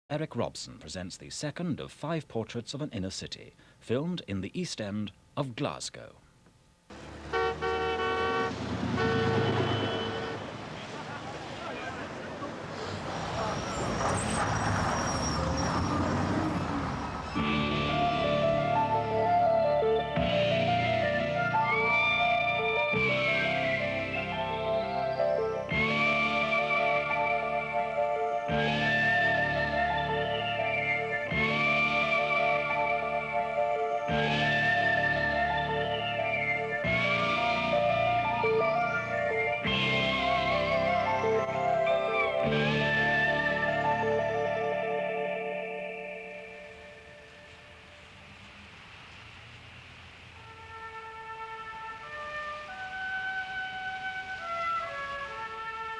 Erik Robson presents the second of 5 portraits of an inner city, filmed in the East End of Glasgow.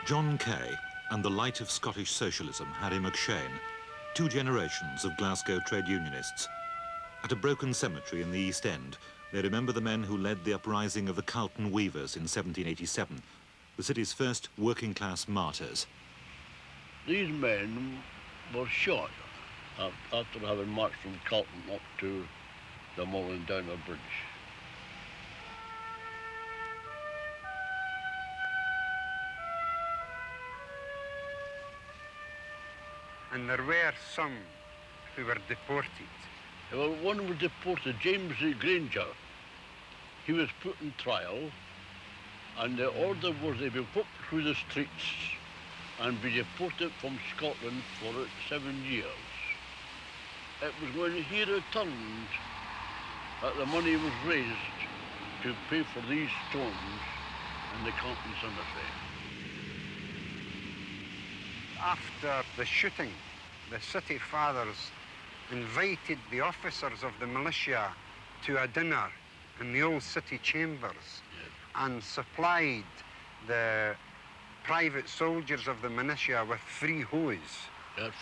John Kay and the light of Scottish socialism, Harry McShane, 2 generations of Glasgow trade unionists. At a broken cemetery in the East End, they remember the men who led the uprising of the Calton Weavers in 1787, the city's first working-class martyrs. These men were shot after having marched from Calton up to the Mullen-Downer Bridge. And there were some who were deported. Well, one was deported, James Granger. He was put in trial, and the order was they be put through the streets and be deported from Scotland for 7 years. It was when he returned that the money was raised to pay for these stones in the Calton Cemetery. After the shooting, the city fathers invited the officers of the militia to a dinner in the old city chambers and supplied the private soldiers of the militia with free hose.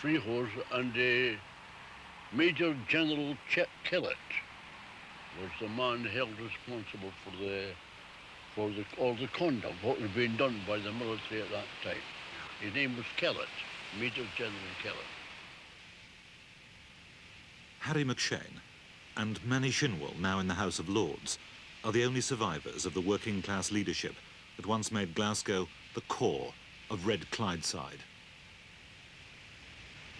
Free hose, and Major General Chet Kellett was the man held responsible for all the conduct, what was being done by the military at that time. His name was Kellett, Major General Kellett. Harry McShane and Manny Shinwell, now in the House of Lords, are the only survivors of the working-class leadership that once made Glasgow the core of Red Clydeside.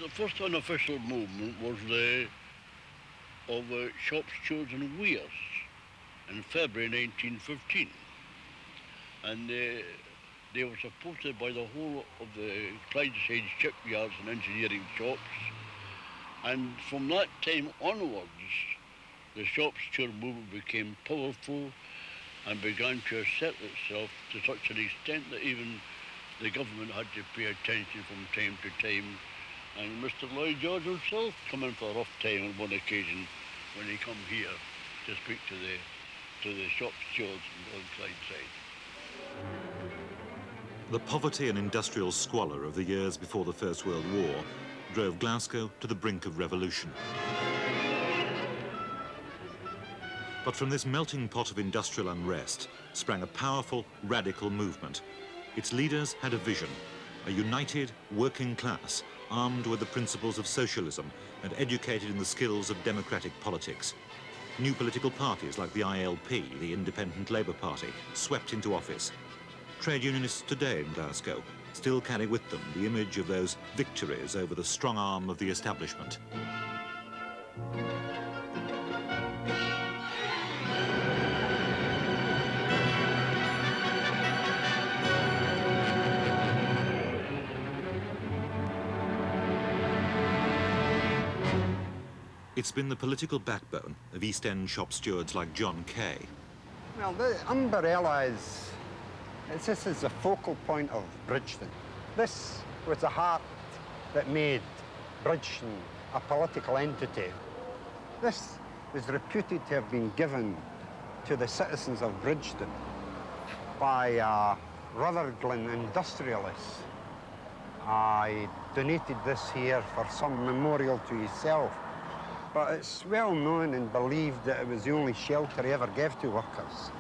The first unofficial movement was of shop stewards and weighers in February 1915. And they were supported by the whole of the Clydeside shipyards and engineering shops. And from that time onwards, the shop steward movement became powerful and began to assert itself to such an extent that even the government had to pay attention from time to time. And Mr. Lloyd George himself come in for a rough time on one occasion when he come here to speak to the shop stewards on Clydeside. The poverty and industrial squalor of the years before the First World War drove Glasgow to the brink of revolution. But from this melting pot of industrial unrest sprang a powerful, radical movement. Its leaders had a vision, a united working class armed with the principles of socialism and educated in the skills of democratic politics. New political parties like the ILP, the Independent Labour Party, swept into office. Trade unionists today in Glasgow still carry with them the image of those victories over the strong arm of the establishment. It's been the political backbone of East End shop stewards like John Kay. Well, the umbrella this is the focal point of Bridgeton. This was the heart that made Bridgeton a political entity. This was reputed to have been given to the citizens of Bridgeton by a Rutherglen industrialist. I donated this here for some memorial to himself, but it's well known and believed that it was the only shelter he ever gave to workers.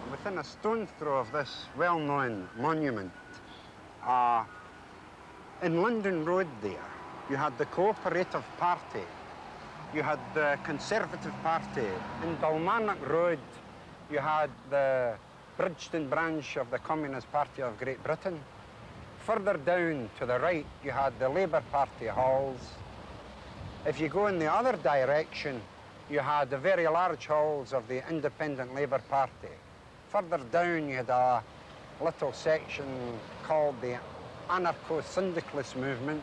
Within a stone's throw of this well-known monument, in London Road there, You had the Cooperative Party. You had the Conservative Party. In Dalmarnock Road, you had the Bridgeton branch of the Communist Party of Great Britain. Further down to the right, you had the Labour Party halls. If you go in the other direction, you had the very large halls of the Independent Labour Party. Further down, you had a little section called the Anarcho-Syndicalist Movement.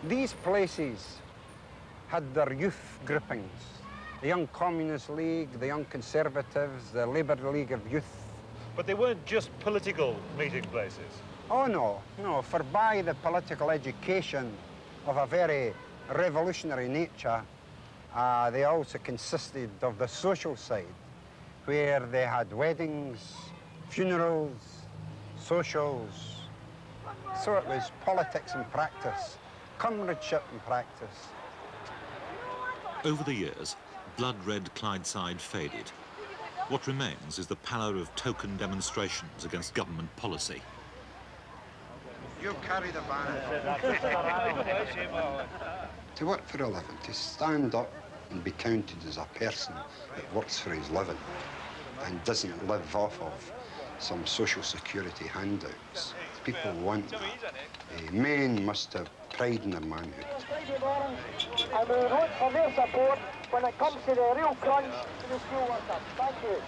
These places had their youth groupings. The Young Communist League, the Young Conservatives, the Labour League of Youth. But they weren't just political meeting places. Oh, no, for by the political education of a very revolutionary nature, they also consisted of the social side, where they had weddings, funerals, socials. So it was politics in practice, comradeship in practice. Over the years, blood-red Clydeside faded. What remains is the pallor of token demonstrations against government policy. You carry the banner. To work for a living, to stand up and be counted as a person that works for his living and doesn't live off of some social security handouts. People want that. Men must have pride in their manhood. And we vote for their support when it comes to the real crunch to the steel workers. Thank you.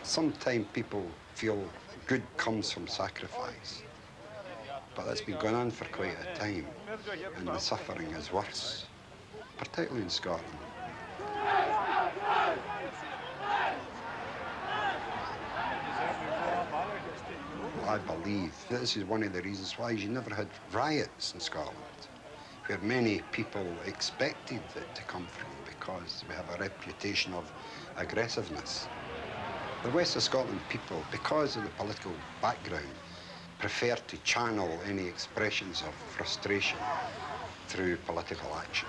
Sometimes people feel good comes from sacrifice, but that's been going on for quite a time, and the suffering is worse, particularly in Scotland. Well, I believe this is one of the reasons why you never had riots in Scotland, where many people expected it to come from, because we have a reputation of aggressiveness. The West of Scotland people, because of the political background, prefer to channel any expressions of frustration through political action.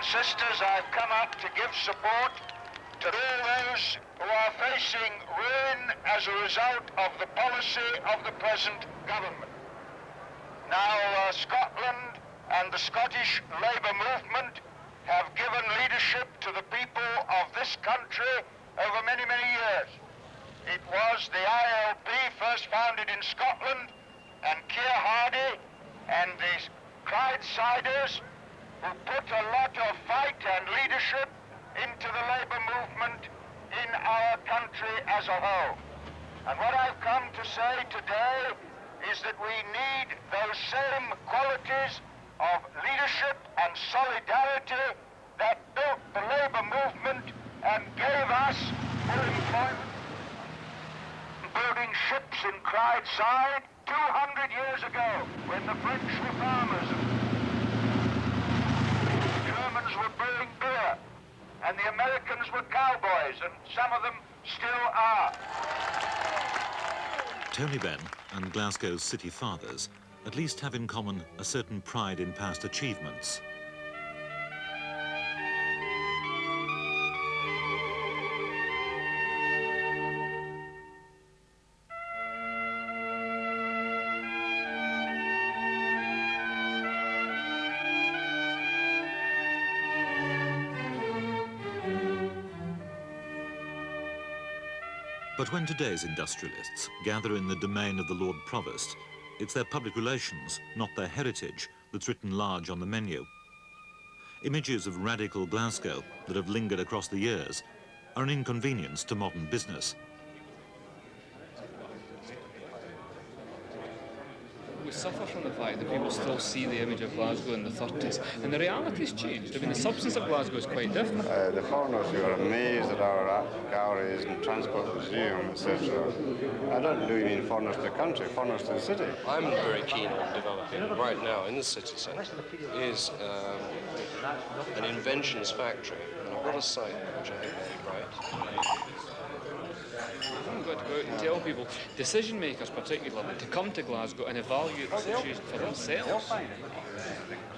Sisters, I've come up to give support to all those who are facing ruin as a result of the policy of the present government. Now, Scotland and the Scottish Labour movement have given leadership to the people of this country over many, many years. It was the ILP first founded in Scotland, and Keir Hardie and the Clydesiders who put a lot of fight and leadership into the labour movement in our country as a whole. And what I've come to say today is that we need those same qualities of leadership and solidarity that built the labour movement and gave us full employment. Building ships in Clydeside 200 years ago, when the French were farmers, were brewing beer, and the Americans were cowboys, and some of them still are. Tony Benn and Glasgow's city fathers at least have in common a certain pride in past achievements. But when today's industrialists gather in the domain of the Lord Provost, it's their public relations, not their heritage, that's written large on the menu. Images of radical Glasgow that have lingered across the years are an inconvenience to modern business. suffer from the fact that people still see the image of Glasgow in the 30s, and the reality's changed. I mean, the substance of Glasgow is quite different. The foreigners who are amazed at our art galleries and transport museum, etc. I don't really mean foreigners to the country, foreigners to the city. I'm very keen on developing right now in the city centre is an inventions factory. And I've got a site which I think will be right. I'm going to go out and tell people, decision makers particularly, to come to Glasgow and evaluate the situation for themselves.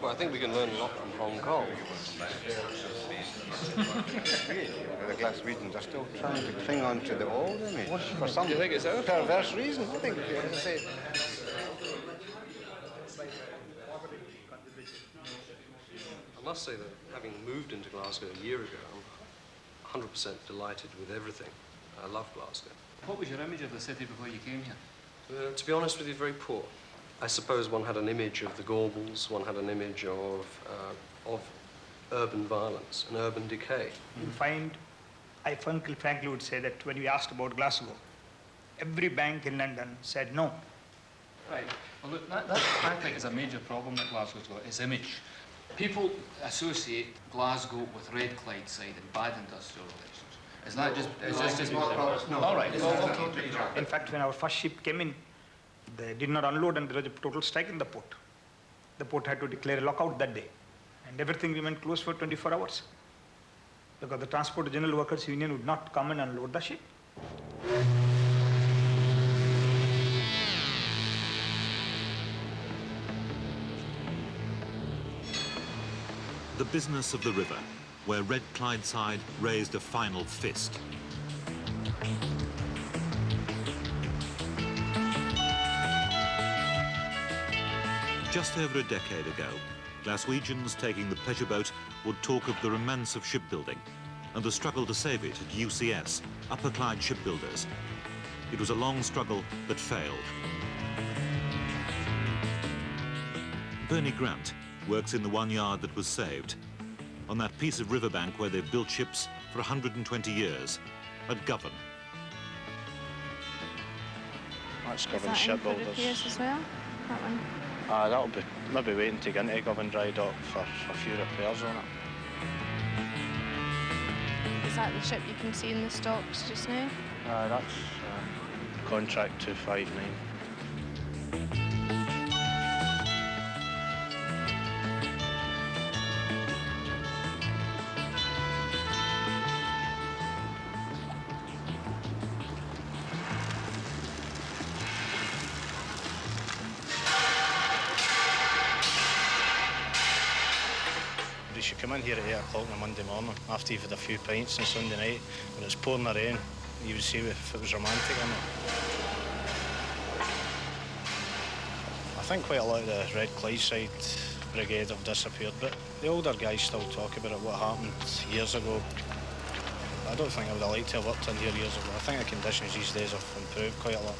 Well, I think we can learn a lot from Hong Kong. The Glaswegians are still trying to cling on to the old image for some Do you think it's our perverse reason. I think, as I say, I must say that having moved into Glasgow a year ago, I'm 100% delighted with everything. I love Glasgow. What was your image of the city before you came here? To be honest with you, very poor. I suppose one had an image of the Gorbals, one had an image of urban violence and urban decay. You find, I frankly would say that when we asked about Glasgow, every bank in London said no. Right. Well, look, that I think is a major problem that Glasgow's got, its image. People associate Glasgow with Red Clydeside and bad industrial relations. Is that just... Is this just... No. All right. Okay. In fact, when our first ship came in, they did not unload and there was a total strike in the port. The port had to declare a lockout that day. And everything remained closed for 24 hours. Because the Transport General Workers Union would not come and unload the ship. The business of the river, where Red Clydeside raised a final fist. Just over a decade ago, Glaswegians taking the pleasure boat would talk of the romance of shipbuilding and the struggle to save it at UCS, Upper Clyde Shipbuilders. It was a long struggle that failed. Bernie Grant works in the one yard that was saved, on that piece of riverbank where they've built ships for 120 years, at Govan. That's Govan Shipbuilders. Repairs as well, that one? That'll be maybe waiting to get into Govan Dry Dock for a few repairs on it. Is that the ship you can see in the stocks just now? That's contract 259. You should come in here at 8 o'clock on a Monday morning after you've had a few pints on Sunday night when it's pouring the rain. You would see if it was romantic or not. I think quite a lot of the Red Clydeside brigade have disappeared, but the older guys still talk about it, what happened years ago. I don't think I would have liked to have worked in here years ago. I think the conditions these days have improved quite a lot.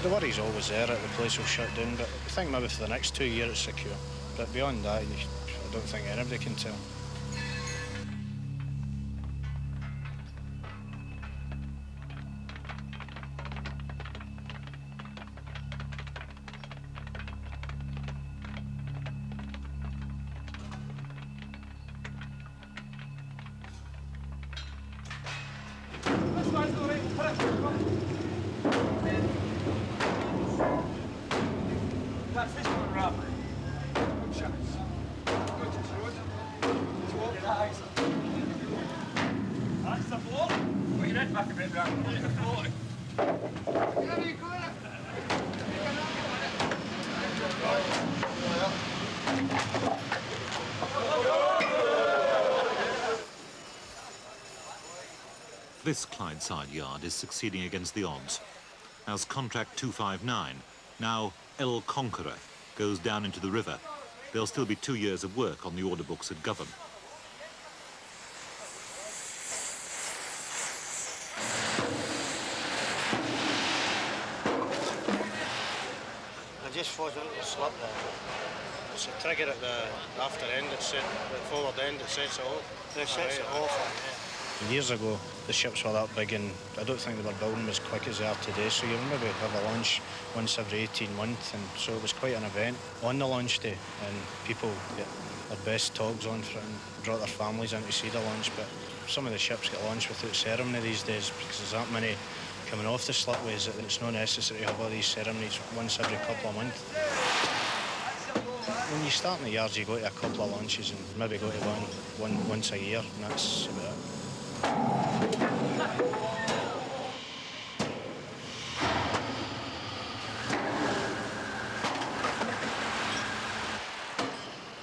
The worry's always there that the place will shut down, but I think maybe for the next 2 years it's secure. But beyond that, I don't think anybody can tell. This Clydeside yard is succeeding against the odds, as contract 259, now El Conqueror, goes down into the river. There'll still be 2 years of work on the order books at Govan. I just wasn't to slip there. It's a trigger at the after end, the forward end, it sets it off. It sets it off, yeah. Years ago, the ships were that big, and I don't think they were building as quick as they are today, so you maybe have a launch once every 18 months, and so it was quite an event on the launch day, and people get their best togs on for it and brought their families in to see the launch. But some of the ships get launched without ceremony these days because there's that many coming off the slipways that it's not necessary to have all these ceremonies once every couple of months. When you start in the yards, you go to a couple of launches and maybe go to one once a year, and that's about it.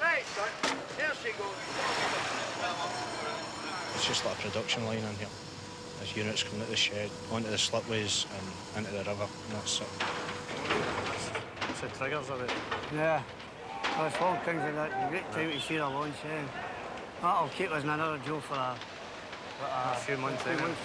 Right, son. There she goes. It's just like a production line in here. There's units coming out the shed, onto the slipways and into the river, and that's it. What's the triggers of it? Yeah. Well, it's long things like that. A great time to see the launch, yeah. That'll keep us in another job for a few months. Few months,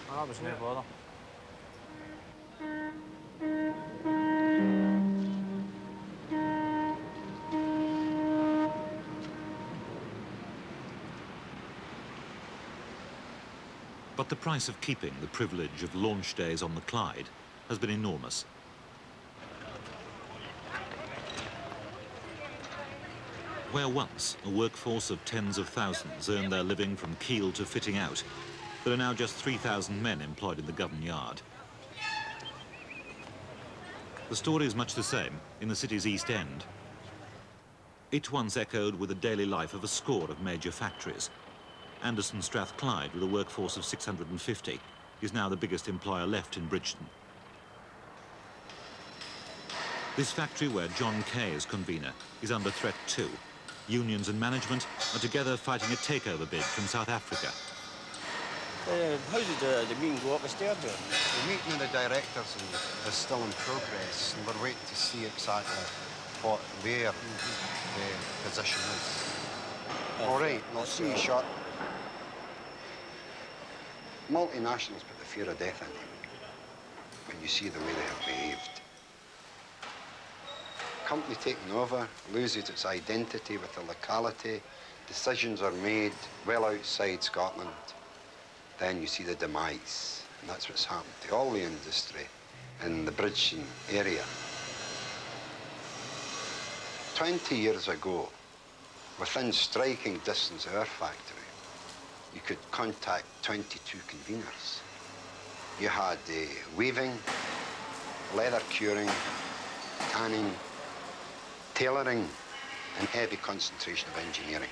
Well, that was no bother. But the price of keeping the privilege of launch days on the Clyde has been enormous. Where once a workforce of tens of thousands earned their living from keel to fitting out, there are now just 3,000 men employed in the Govan Yard. The story is much the same in the city's East End. It once echoed with the daily life of a score of major factories. Anderson Strathclyde, with a workforce of 650, is now the biggest employer left in Bridgeton. This factory, where John Kay is convener, is under threat too. Unions and management are together fighting a takeover bid from South Africa. How did the meeting go up the stairs? The meeting of the directors is still in progress, and we're waiting to see exactly what their position is. All right, I'll see you short. Multinationals put the fear of death in you when you see the way they have behaved. Company taking over loses its identity with the locality. Decisions are made well outside Scotland. Then you see the demise, and that's what's happened to all the industry in the Bridgeton area. 20 years ago, within striking distance of our factory, you could contact 22 conveners. You had weaving, leather curing, tanning, tailoring, and heavy concentration of engineering.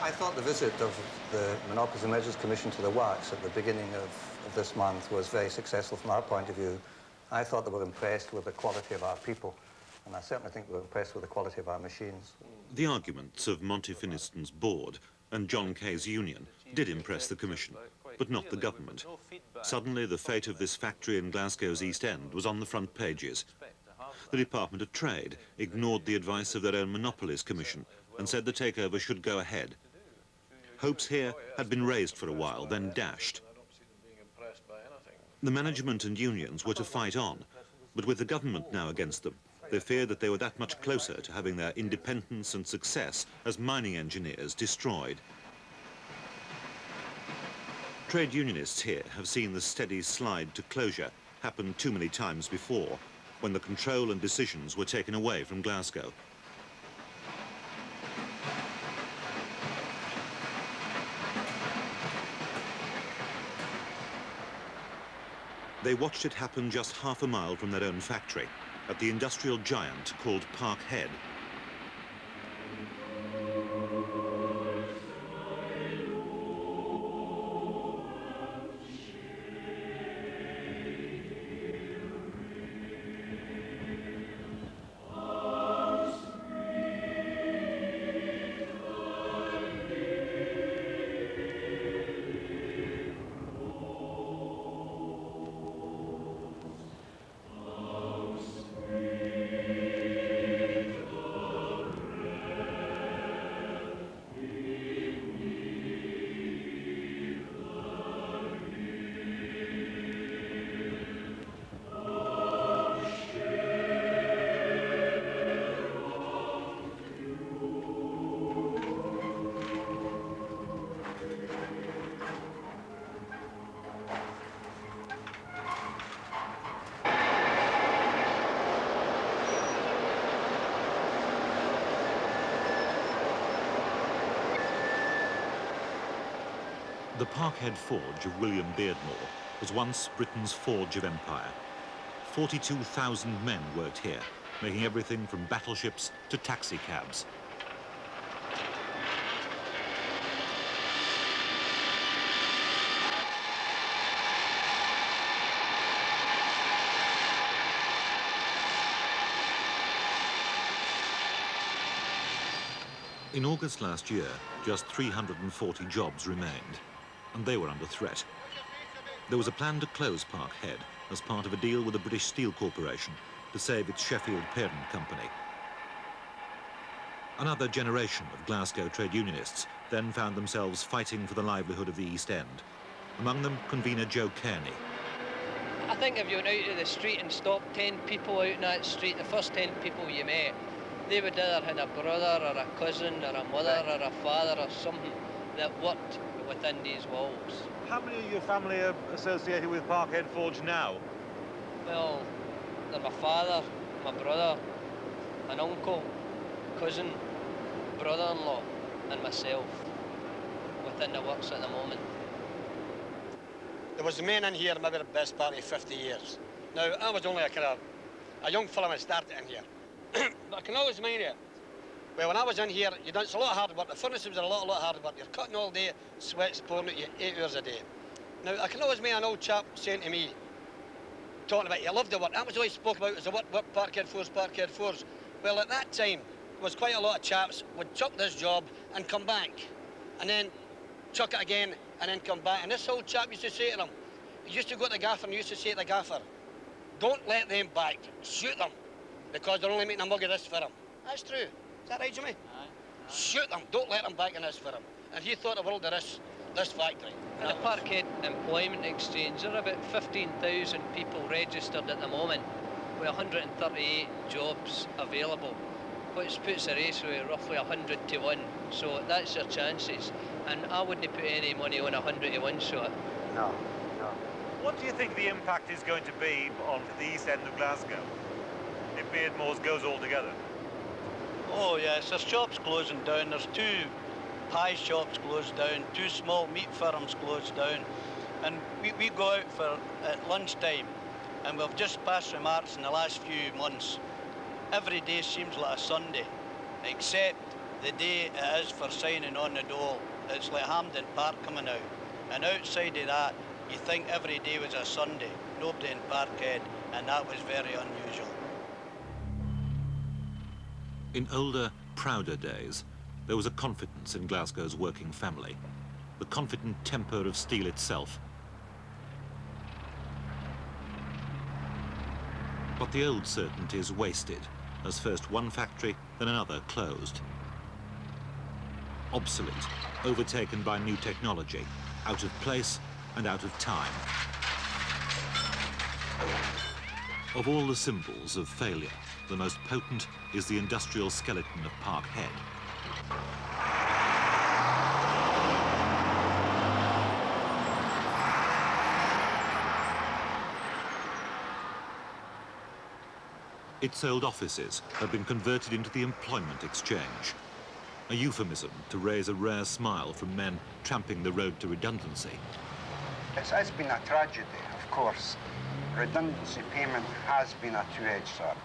I thought the visit of the Monopolies and Measures Commission to the works at the beginning of this month was very successful from our point of view. I thought they were impressed with the quality of our people, and I certainly think they were impressed with the quality of our machines. The arguments of Monty Finiston's board and John Kay's union did impress the Commission, but not the government. Suddenly, the fate of this factory in Glasgow's East End was on the front pages. The Department of Trade ignored the advice of their own Monopolies Commission and said the takeover should go ahead. Hopes here had been raised for a while, then dashed. The management and unions were to fight on, but with the government now against them, they feared that they were that much closer to having their independence and success as mining engineers destroyed. Trade unionists here have seen the steady slide to closure happen too many times before, when the control and decisions were taken away from Glasgow. They watched it happen just half a mile from their own factory, at the industrial giant called Parkhead. The Parkhead Forge of William Beardmore was once Britain's forge of empire. 42,000 men worked here, making everything from battleships to taxi cabs. In August last year, just 340 jobs remained, and they were under threat. There was a plan to close Parkhead as part of a deal with the British Steel Corporation to save its Sheffield parent company. Another generation of Glasgow trade unionists then found themselves fighting for the livelihood of the East End. Among them, convener Joe Kearney. I think if you went out to the street and stopped 10 people out in that street, the first 10 people you met, they would either have a brother or a cousin or a mother or a father or something that worked within these walls. How many of your family are associated with Parkhead Forge now? Well, they're my father, my brother, an uncle, cousin, brother-in-law and myself within the works at the moment. There was men in here maybe the best part of 50 years. Now, I was only a young fella when I started in here. But I can always mind you, well, when I was in here, it's a lot of hard work. The furnaces was a lot hard work. You're cutting all day, sweat's pouring at you 8 hours a day. Now, I can always mind an old chap saying to me, talking about, you love the work. That was all he spoke about, was the work, Parkhead Forge. Well, at that time, there was quite a lot of chaps would chuck this job and come back, and then chuck it again, and then come back. And this old chap used to say to them, he used to go to the gaffer and he used to say to the gaffer, don't let them back, shoot them, because they're only making a mug of this for them. That's true. Is that right, Jimmy? Aye. Shoot them, don't let them back in this for them. And he thought the world of this factory. In the Parkhead Employment Exchange, there are about 15,000 people registered at the moment, with 138 jobs available, which puts a ratio of roughly 100 to 1. So that's your chances. And I wouldn't put any money on a 100 to 1 shot. No. What do you think the impact is going to be on the East End of Glasgow if Beardmore's goes all together? Oh yes, there's shops closing down. There's 2 pie shops closed down, 2 small meat firms closed down. And we go out at lunchtime, and we've just passed remarks in the last few months. Every day seems like a Sunday, except the day it is for signing on the dole. It's like Hampden Park coming out. And outside of that, you think every day was a Sunday. Nobody in Parkhead, and that was very unusual. In older, prouder days, there was a confidence in Glasgow's working family, the confident temper of steel itself. But the old certainties wasted, as first one factory, then another closed. Obsolete, overtaken by new technology, out of place and out of time. Of all the symbols of failure, the most potent is the industrial skeleton of Parkhead. Its old offices have been converted into the employment exchange, a euphemism to raise a rare smile from men tramping the road to redundancy. It's been a tragedy, Of course, redundancy payment has been a two-edged sword.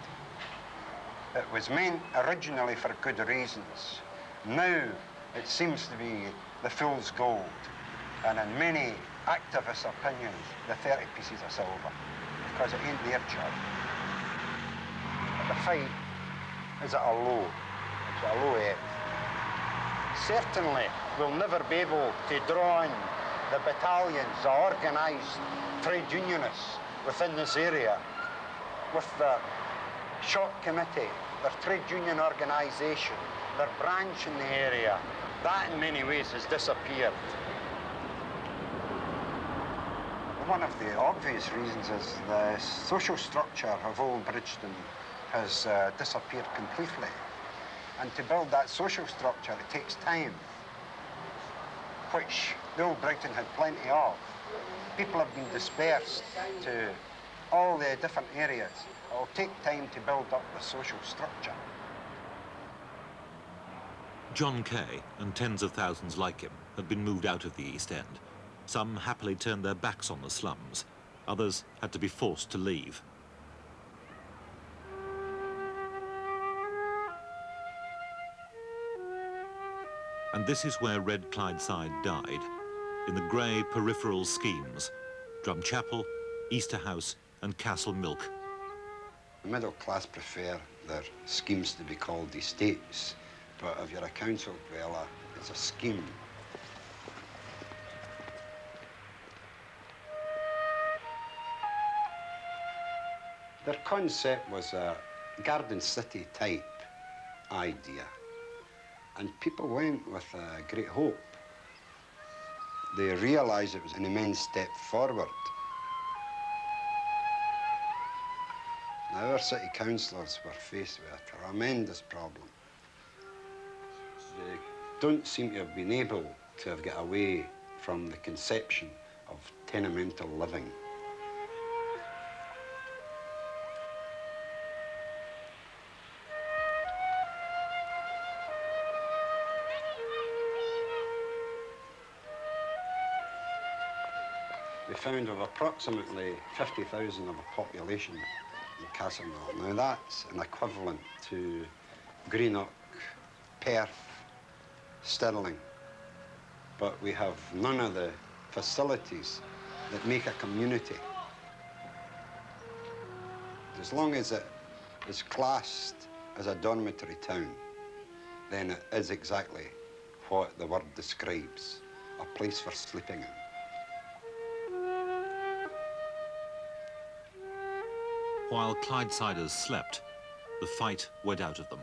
It was meant originally for good reasons. Now it seems to be the fool's gold, and in many activists' opinions, the 30 pieces of silver, because it ain't their job. But the fight is at a low. It's at a low ebb. Certainly, we'll never be able to draw in the battalions, the organised trade unionists within this area, with their shop committee, their trade union organisation, their branch in the area. That, in many ways, has disappeared. One of the obvious reasons is the social structure of Old Bridgeton has disappeared completely. And to build that social structure, it takes time, which the Old Bridgeton had plenty of. People have been dispersed to all the different areas. It'll take time to build up the social structure. John Kay and tens of thousands like him had been moved out of the East End. Some happily turned their backs on the slums. Others had to be forced to leave. And this is where Red Clydeside died, in the grey peripheral schemes, Drumchapel, Easterhouse and Castle Milk. The middle class prefer their schemes to be called estates, but if you're a council dweller, it's a scheme. Their concept was a Garden City type idea, and people went with great hope. They realised it was an immense step forward. Now, our city councillors were faced with a tremendous problem. They don't seem to have been able to have got away from the conception of tenemental living. We found of approximately 50,000 of a population in Castlemilk. Now that's an equivalent to Greenock, Perth, Stirling, but we have none of the facilities that make a community. As long as it is classed as a dormitory town, then it is exactly what the word describes, a place for sleeping in. While Clydesiders slept, the fight went out of them.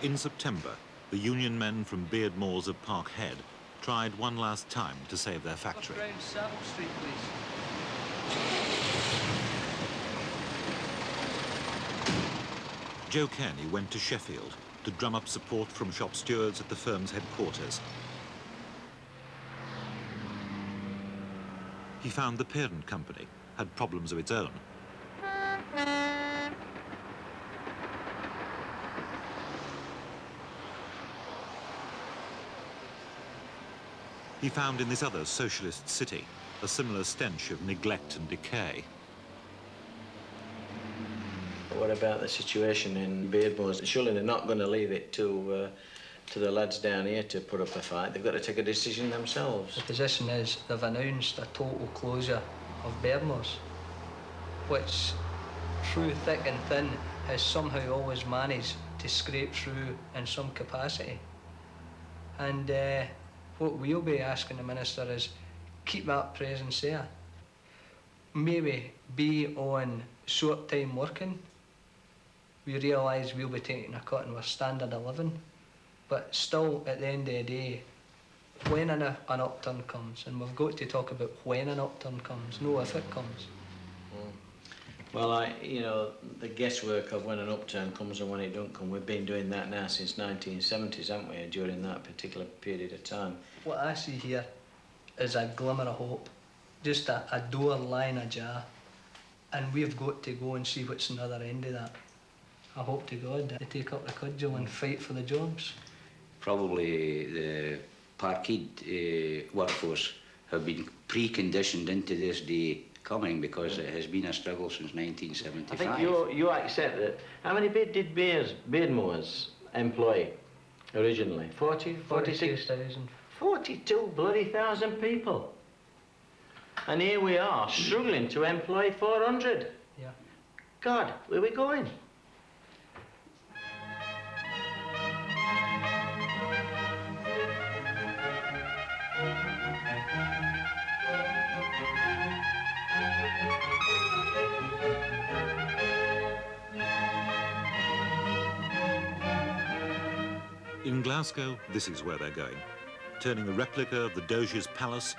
In September, the union men from Beardmores of Park Head tried one last time to save their factory. Around Savile Street, please. Joe Kearney went to Sheffield to drum up support from shop stewards at the firm's headquarters. He found the parent company had problems of its own. He found in this other socialist city a similar stench of neglect and decay. What about the situation in Beardmores? Surely they're not going to leave it to the lads down here to put up a fight. They've got to take a decision themselves. The position is they've announced a total closure of Beardmores, which, through thick and thin, has somehow always managed to scrape through in some capacity. And what we'll be asking the Minister is keep that presence there. Maybe be on short-time working. We realise we'll be taking a cut in our standard of living, but still, at the end of the day, when an upturn comes, and we've got to talk about when an upturn comes, no if it comes. Well, you know, the guesswork of when an upturn comes and when it don't come, we've been doing that now since 1970s, haven't we, during that particular period of time. What I see here is a glimmer of hope, just a door lying ajar, and we've got to go and see what's on the other end of that. I hope to God that they take up the cudgel and fight for the jobs. Probably the Parkhead workforce have been preconditioned into this day coming because it has been a struggle since 1975. I think you accept that. How many did Beardmores employ originally? 40, 46,000. 42 bloody thousand people. And here we are, struggling to employ 400. Yeah. God, where are we going? In Glasgow, this is where they're going, turning a replica of the Doge's Palace,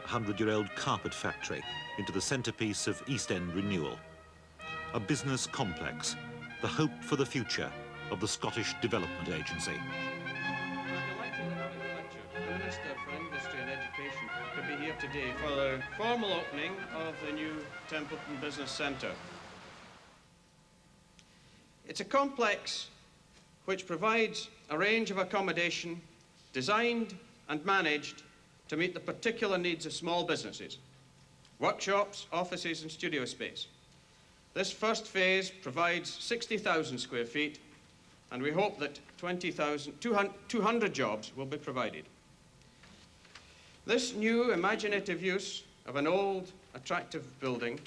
a 100-year-old carpet factory, into the centrepiece of East End renewal. A business complex, the hope for the future of the Scottish Development Agency. The Minister for Industry and Education could be here today for the formal opening of the new Templeton Business Centre. It's a complex which provides a range of accommodation designed and managed to meet the particular needs of small businesses, workshops, offices and studio space. This first phase provides 60,000 square feet, and we hope that 200 jobs will be provided. This new imaginative use of an old, attractive building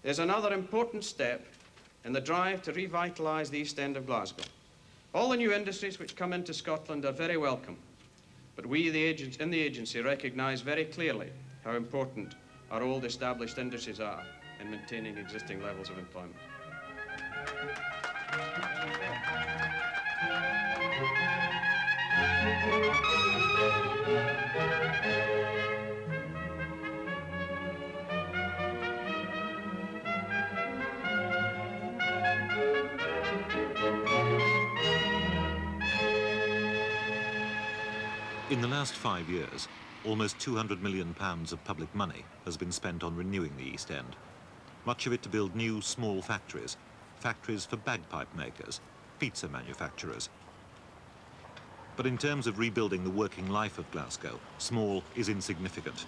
is another important step in the drive to revitalise the East End of Glasgow. All the new industries which come into Scotland are very welcome, but we in the agency recognise very clearly how important our old established industries are in maintaining existing levels of employment. In the last 5 years, almost £200 million of public money has been spent on renewing the East End, much of it to build new small factories, factories for bagpipe makers, pizza manufacturers. But in terms of rebuilding the working life of Glasgow, small is insignificant.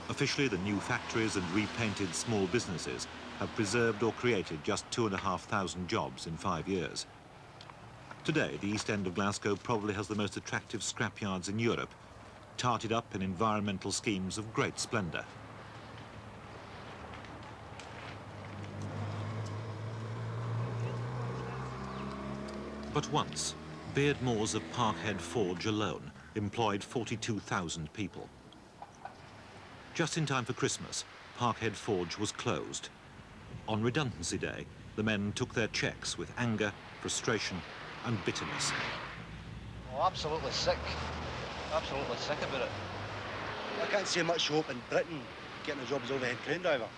Officially, the new factories and repainted small businesses have preserved or created just 2,500 jobs in 5 years. Today, the East End of Glasgow probably has the most attractive scrapyards in Europe, tarted up in environmental schemes of great splendour. But once, Beardmores of Parkhead Forge alone employed 42,000 people. Just in time for Christmas, Parkhead Forge was closed. On redundancy day, the men took their checks with anger, frustration and bitterness. Oh, absolutely sick about it. I can't see much hope in Britain getting a job as overhead crane driver.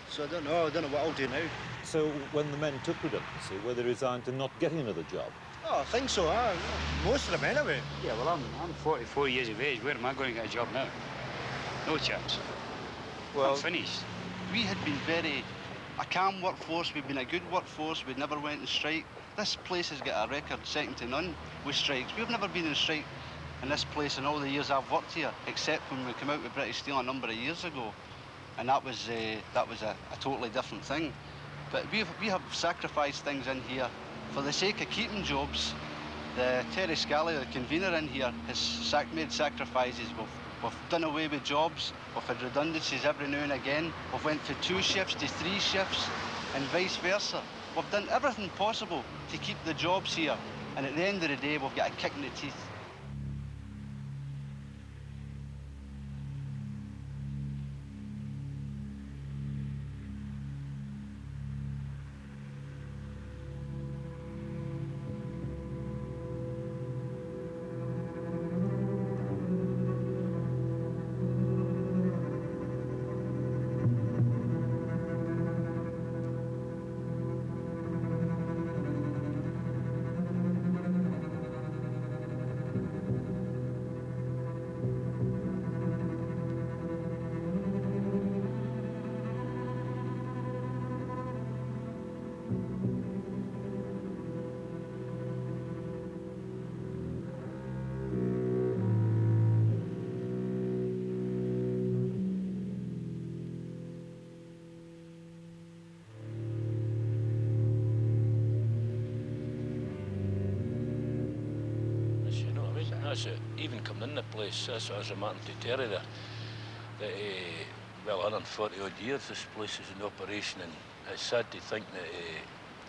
So I don't know what I'll do now. So when the men took redundancy, were they resigned to not getting another job? Oh, I think so, most of them anyway. Yeah, well, I'm 44 years of age. Where am I going to get a job now? No chance. Well, I'm finished. We had been a calm workforce. We've been a good workforce. We never went on strike. This place has got a record second to none with strikes. We've never been in strike in this place in all the years I've worked here, except when we came out with British Steel a number of years ago. And that was a totally different thing. But we have sacrificed things in here for the sake of keeping jobs. Terry Scally, the convener in here, has made sacrifices. We've done away with jobs. We've had redundancies every now and again. We've went from 2 shifts to 3 shifts and vice versa. We've done everything possible to keep the jobs here. And at the end of the day, we've got a kick in the teeth. That's it. Even coming in the place, that's what I was remarking to Terry there. That, well, 140 odd years this place is in operation, and it's sad to think that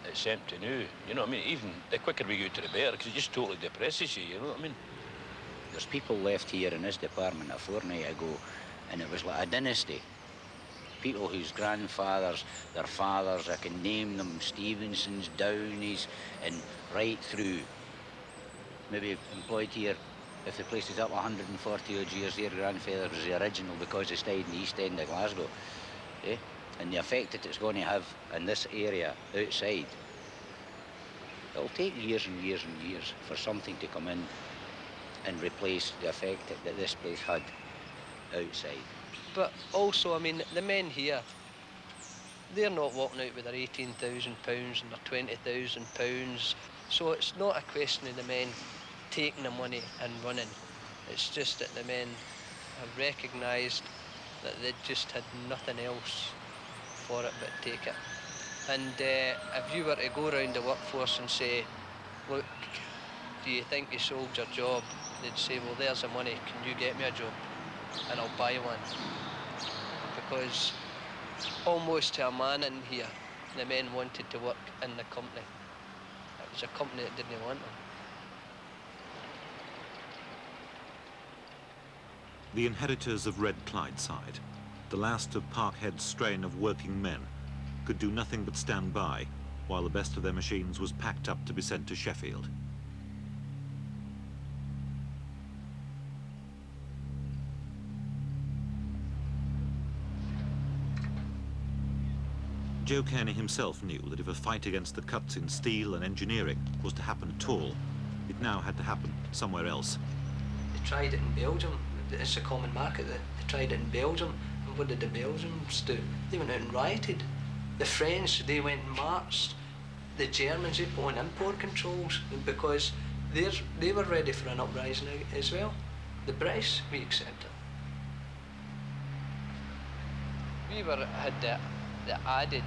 it's empty now. You know what I mean? Even the quicker we go to the better, because it just totally depresses you, you know what I mean? There's people left here in this department a fortnight ago, and it was like a dynasty. People whose grandfathers, their fathers, I can name them, Stevensons, Downies, and right through. Maybe employed here, if the place is up 140 odd years, their grandfather was the original because they stayed in the East End of Glasgow. Eh? And the effect that it's going to have in this area outside, it'll take years and years and years for something to come in and replace the effect that this place had outside. But also, I mean, the men here, they're not walking out with their £18,000 and their £20,000. So it's not a question of the men taking the money and running. It's just that the men have recognised that they just had nothing else for it but take it. And if you were to go around the workforce and say, look, do you think you sold your job? They'd say, well, there's the money, can you get me a job? And I'll buy one. Because almost to a man in here, the men wanted to work in the company. It was a company that didn't want them. The inheritors of Red Clydeside, the last of Parkhead's strain of working men, could do nothing but stand by while the best of their machines was packed up to be sent to Sheffield. Joe Kearney himself knew that if a fight against the cuts in steel and engineering was to happen at all, it now had to happen somewhere else. They tried it in Belgium. It's a common market. They tried it in Belgium. And what did the Belgians do? They went out and rioted. The French, they went and marched. The Germans, they put on import controls because they were ready for an uprising as well. The British, we accepted. We had the added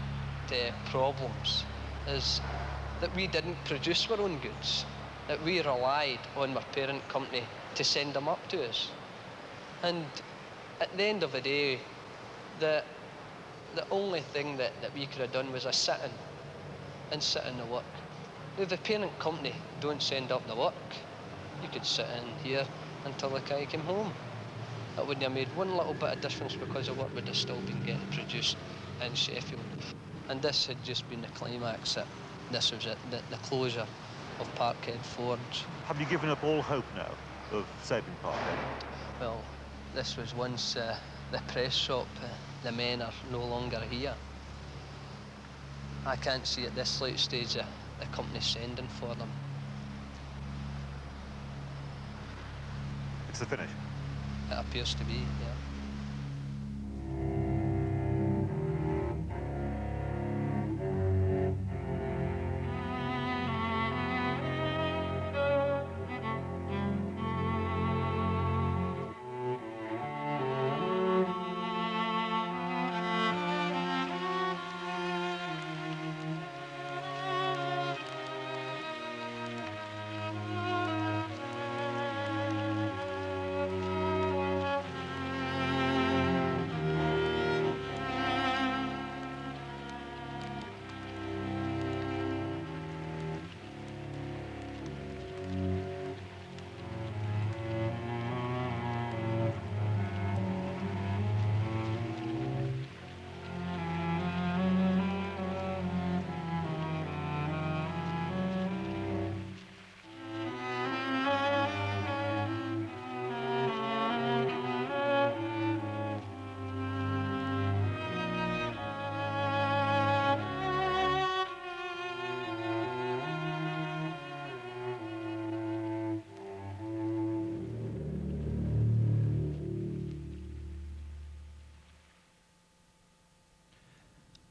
problems is that we didn't produce our own goods, that we relied on our parent company to send them up to us. And at the end of the day, the only thing that we could have done was a sit-in and sit in the work. If the parent company don't send up the work, you could sit in here until the guy came home. It wouldn't have made one little bit of difference because the work would have still been getting produced in Sheffield. And this had just been the climax. This was it, the closure of Parkhead Forge. Have you given up all hope now of saving Parkhead? Well, this was once the press shop. The men are no longer here. I can't see at this late stage the company sending for them. It's the finish? It appears to be, yeah.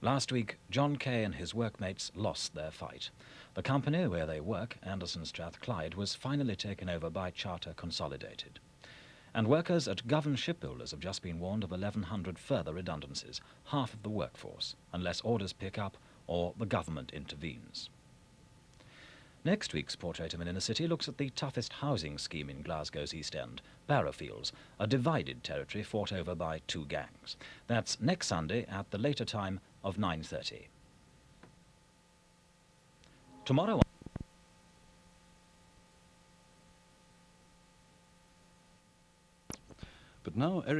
Last week, John Kay and his workmates lost their fight. The company where they work, Anderson Strathclyde, was finally taken over by Charter Consolidated. And workers at Govan Shipbuilders have just been warned of 1,100 further redundancies, half of the workforce, unless orders pick up or the government intervenes. Next week's Portrait of an Inner City looks at the toughest housing scheme in Glasgow's East End, Barrowfields, a divided territory fought over by two gangs. That's next Sunday at the later time of 9:30. Tomorrow. But now Erik